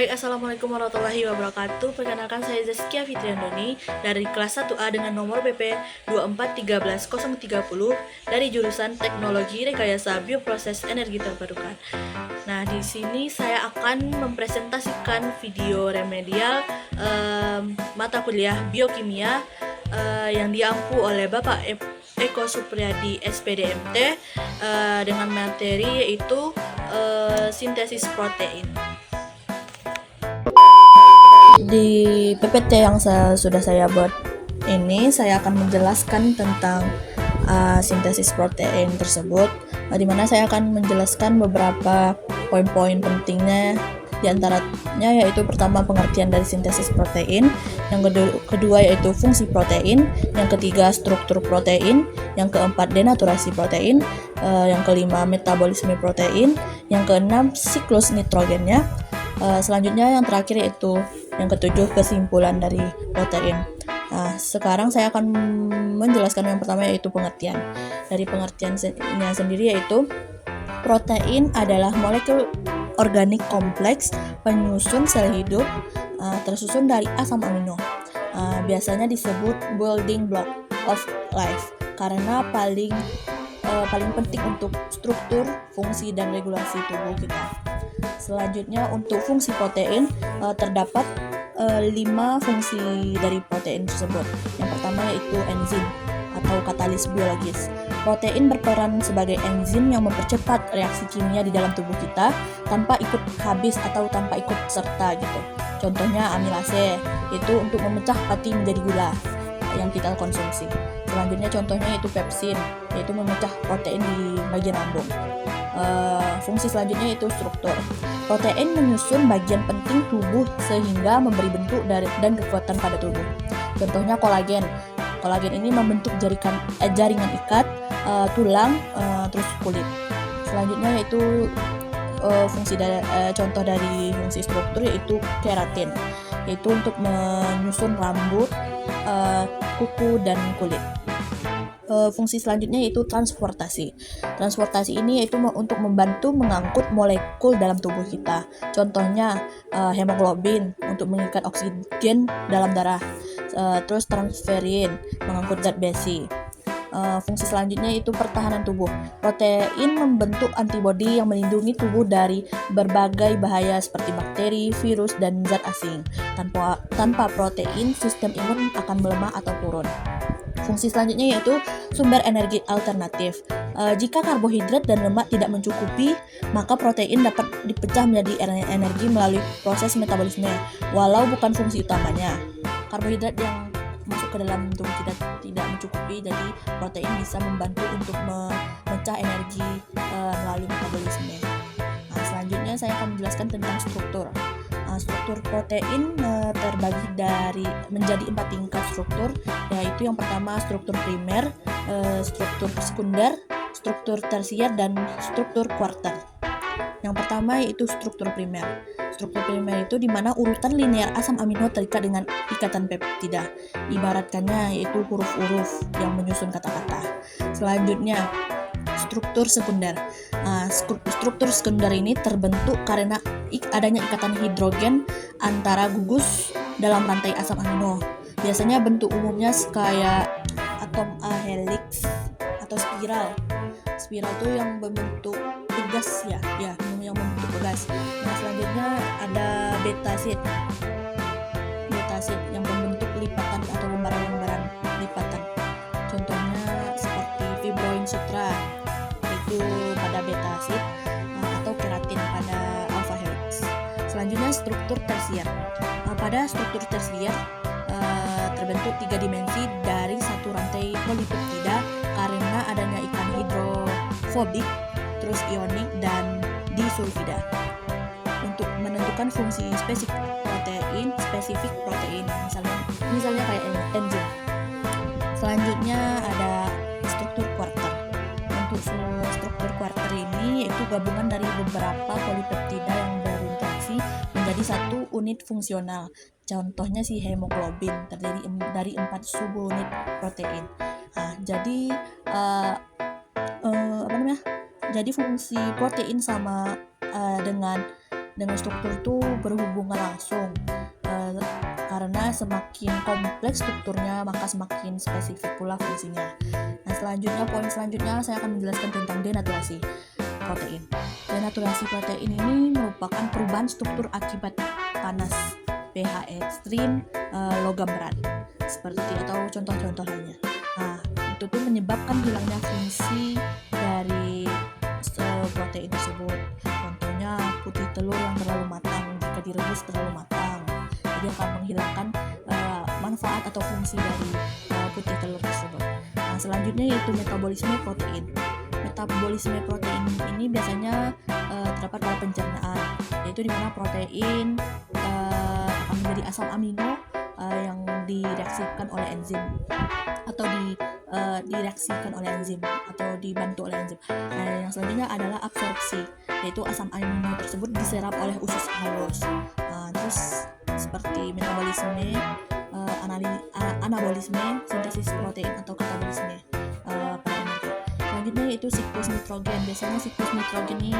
Baik, Assalamualaikum warahmatullahi wabarakatuh. Perkenalkan saya Zaskia Fitriandoni dari kelas 1A dengan nomor BP 2413030 dari jurusan Teknologi Rekayasa Bioproses Energi Terbarukan. Nah, di sini saya akan mempresentasikan video remedial mata kuliah biokimia yang diampu oleh Bapak Eko Supriyadi SPDMT dengan materi yaitu sintesis protein. Di PPT yang sudah saya buat ini, saya akan menjelaskan tentang sintesis protein tersebut, di mana saya akan menjelaskan beberapa poin-poin pentingnya. Di antaranya yaitu pertama pengertian dari sintesis protein, yang kedua yaitu fungsi protein, yang ketiga struktur protein, yang keempat denaturasi protein, yang kelima metabolisme protein, yang keenam siklus nitrogennya, selanjutnya yang terakhir yaitu yang ketujuh kesimpulan dari protein. Nah, sekarang saya akan menjelaskan yang pertama yaitu pengertian. Dari pengertiannya sendiri yaitu protein adalah molekul organik kompleks penyusun sel hidup tersusun dari asam amino. Biasanya disebut building block of life karena paling penting untuk struktur, fungsi, dan regulasi tubuh kita. Selanjutnya untuk fungsi protein terdapat 5 fungsi dari protein tersebut. Yang pertama yaitu enzim atau katalis biologis. Protein berperan sebagai enzim yang mempercepat reaksi kimia di dalam tubuh kita tanpa ikut habis atau tanpa ikut serta gitu. Contohnya amilase, itu untuk memecah pati menjadi gula yang kita konsumsi. Selanjutnya contohnya yaitu pepsin, yaitu memecah protein di bagian lambung. Fungsi selanjutnya yaitu struktur. Protein menyusun bagian penting tubuh sehingga memberi bentuk dan kekuatan pada tubuh. Contohnya kolagen. Kolagen ini membentuk jaringan ikat, tulang, terus kulit. Selanjutnya yaitu contoh dari fungsi struktur yaitu keratin, yaitu untuk menyusun rambut, kuku, dan kulit. Fungsi selanjutnya yaitu transportasi. Transportasi ini yaitu untuk membantu mengangkut molekul dalam tubuh kita. Contohnya hemoglobin untuk mengikat oksigen dalam darah. Terus transferin mengangkut zat besi. Fungsi selanjutnya yaitu pertahanan tubuh. Protein membentuk antibodi yang melindungi tubuh dari berbagai bahaya seperti bakteri, virus, dan zat asing. Tanpa protein, sistem imun akan melemah atau turun. Fungsi selanjutnya yaitu sumber energi alternatif. Jika karbohidrat dan lemak tidak mencukupi, maka protein dapat dipecah menjadi energi melalui proses metabolisme, walau bukan fungsi utamanya. Karbohidrat yang masuk ke dalam tubuh kita tidak mencukupi, jadi protein bisa membantu untuk memecah energi melalui metabolisme. Nah, selanjutnya saya akan menjelaskan tentang struktur. Struktur protein terbagi menjadi 4 tingkat struktur, yaitu yang pertama struktur primer, struktur sekunder, struktur tersier, dan struktur kuarter. Yang pertama yaitu struktur primer. Struktur primer itu di mana urutan linear asam amino terikat dengan ikatan peptida. Ibaratkannya yaitu huruf-huruf yang menyusun kata-kata. Selanjutnya struktur sekunder. Struktur sekunder ini terbentuk karena adanya ikatan hidrogen antara gugus dalam rantai asam amino. Biasanya bentuk umumnya kayak atom helix atau spiral. Spiral itu yang berbentuk pegas yang membentuk pegas. Nah, selanjutnya ada beta sheet yang membentuk lipatan atau lembaran-lembaran lipatan. Contohnya seperti fibroin sutra itu pada beta sheet atau keratin pada alpha helix. Selanjutnya struktur tersier. Pada struktur tersier terbentuk 3 dimensi dari satu rantai polipeptida karena adanya ikan hidrofobik, terus ionik, dan disulfida. Untuk menentukan fungsi spesifik protein, misalnya kayak enzim. Selanjutnya ada struktur kuarter. Untuk struktur kuarter ini yaitu gabungan dari beberapa polipeptida yang berinteraksi menjadi satu unit fungsional. Contohnya si hemoglobin terdiri dari 4 subunit protein. Jadi fungsi protein sama dengan dengan struktur itu berhubungan langsung. Karena semakin kompleks strukturnya, maka semakin spesifik pula fungsinya. Nah, poin selanjutnya saya akan menjelaskan tentang denaturasi protein. Denaturasi protein ini merupakan perubahan struktur akibat panas, pH ekstrim, logam berat, seperti atau contoh-contoh lainnya. Nah, itu tuh menyebabkan hilangnya fungsi dari protein tersebut. Contohnya putih telur yang terlalu matang jika direbus terlalu matang, jadi akan menghilangkan manfaat atau fungsi dari putih telur tersebut. Nah, selanjutnya yaitu metabolisme protein. Metabolisme protein ini biasanya terdapat pada pencernaan, yaitu di mana protein akan menjadi asam amino yang direaksikan oleh enzim atau direaksikan oleh enzim atau dibantu oleh enzim. Nah, yang selanjutnya adalah absorpsi, yaitu asam amino tersebut diserap oleh usus halus. Terus seperti metabolisme, anabolisme, sintesis protein atau katabolisme pada energi. Selanjutnya yaitu siklus nitrogen. Biasanya siklus nitrogen ini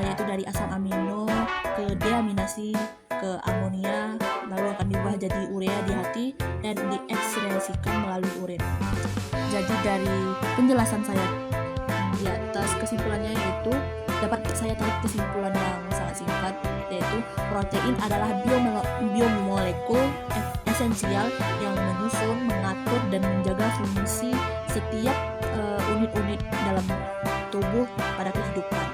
yaitu dari asam amino ke deaminasi ke amonia, lalu akan diubah jadi urea di hati dan diekskresikan melalui urin. Jadi dari penjelasan saya di atas, kesimpulannya yaitu dapat saya tarik kesimpulan yang sangat singkat, yaitu protein adalah biomolekul esensial yang menyusun, mengatur, dan menjaga fungsi setiap unit-unit dalam tubuh pada kehidupan.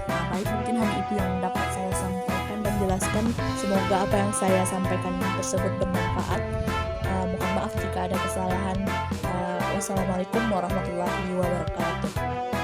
Nah, baik, mungkin hanya itu yang dapat saya sampaikan dan jelaskan. Semoga apa yang saya sampaikan tersebut bermanfaat. Mohon maaf jika ada kesalahan. Wassalamualaikum warahmatullahi wabarakatuh.